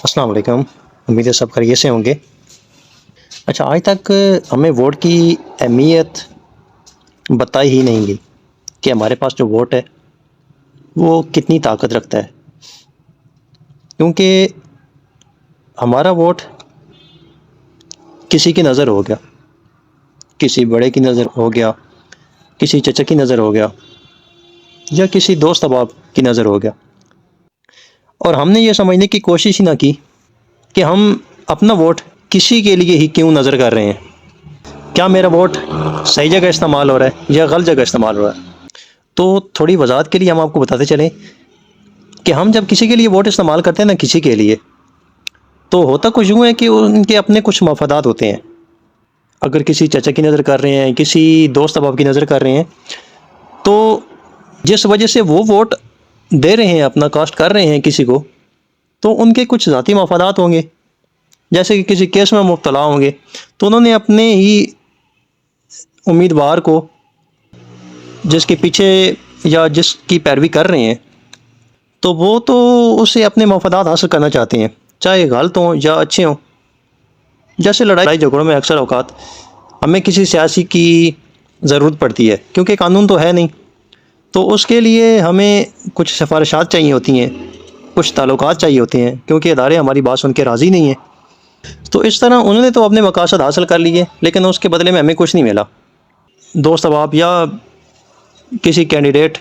السلام علیکم، امید ہے سب خیریت سے ہوں گے۔ اچھا، آج تک ہمیں ووٹ کی اہمیت بتائی ہی نہیں گئی کہ ہمارے پاس جو ووٹ ہے وہ کتنی طاقت رکھتا ہے، کیونکہ ہمارا ووٹ کسی کی نظر ہو گیا، کسی بڑے کی نظر ہو گیا، کسی چچا کی نظر ہو گیا، یا کسی دوست احباب کی نظر ہو گیا، اور ہم نے یہ سمجھنے کی کوشش ہی نہ کی کہ ہم اپنا ووٹ کسی کے لیے ہی کیوں نظر کر رہے ہیں۔ کیا میرا ووٹ صحیح جگہ استعمال ہو رہا ہے یا غلط جگہ استعمال ہو رہا ہے؟ تو تھوڑی وضاحت کے لیے ہم آپ کو بتاتے چلیں کہ ہم جب کسی کے لیے ووٹ استعمال کرتے ہیں نا، کسی کے لیے، تو ہوتا کچھ یوں ہے کہ ان کے اپنے کچھ مفادات ہوتے ہیں۔ اگر کسی چچا کی نظر کر رہے ہیں، کسی دوست احباب کی نظر کر رہے ہیں، تو جس وجہ سے وہ ووٹ دے رہے ہیں، اپنا کاسٹ کر رہے ہیں کسی کو، تو ان کے کچھ ذاتی مفادات ہوں گے، جیسے کہ کسی کیس میں مبتلا ہوں گے، تو انہوں نے اپنے ہی امیدوار کو، جس کے پیچھے یا جس کی پیروی کر رہے ہیں، تو وہ تو اسے اپنے مفادات حاصل کرنا چاہتے ہیں، چاہے غلط ہوں یا اچھے ہوں۔ جیسے لڑائی جھگڑوں میں اکثر اوقات ہمیں کسی سیاسی کی ضرورت پڑتی ہے، کیونکہ قانون تو ہے نہیں، تو اس کے لیے ہمیں کچھ سفارشات چاہیے ہوتی ہیں، کچھ تعلقات چاہیے ہوتے ہیں، کیونکہ ادارے ہماری بات سن کے راضی نہیں ہیں۔ تو اس طرح انہوں نے تو اپنے مقاصد حاصل کر لیے، لیکن اس کے بدلے میں ہمیں کچھ نہیں ملا۔ دوست احباب یا کسی کینڈیڈیٹ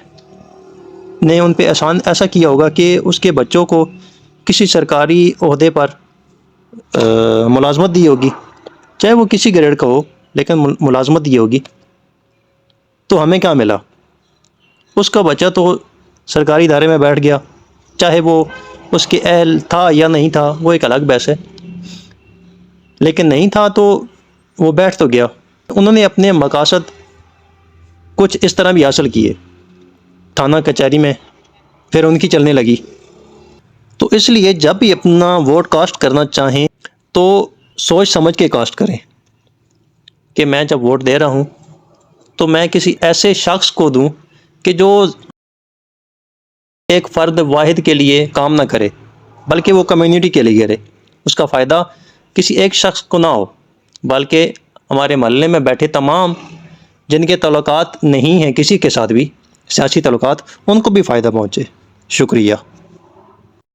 نے ان پہ ایسا کیا ہوگا کہ اس کے بچوں کو کسی سرکاری عہدے پر ملازمت دی ہوگی، چاہے وہ کسی گریڈ کا ہو، لیکن ملازمت دی ہوگی۔ تو ہمیں کیا ملا؟ اس کا بچہ تو سرکاری ادارے میں بیٹھ گیا، چاہے وہ اس کے اہل تھا یا نہیں تھا، وہ ایک الگ بحث ہے، لیکن نہیں تھا تو وہ بیٹھ تو گیا۔ انہوں نے اپنے مقاصد کچھ اس طرح بھی حاصل کیے، تھانہ کچہری میں پھر ان کی چلنے لگی۔ تو اس لیے جب بھی اپنا ووٹ کاسٹ کرنا چاہیں تو سوچ سمجھ کے کاسٹ کریں کہ میں جب ووٹ دے رہا ہوں تو میں کسی ایسے شخص کو دوں کہ جو ایک فرد واحد کے لیے کام نہ کرے، بلکہ وہ کمیونٹی کے لیے کرے، اس کا فائدہ کسی ایک شخص کو نہ ہو، بلکہ ہمارے محلے میں بیٹھے تمام جن کے تعلقات نہیں ہیں کسی کے ساتھ بھی، سیاسی تعلقات، ان کو بھی فائدہ پہنچے۔ شکریہ۔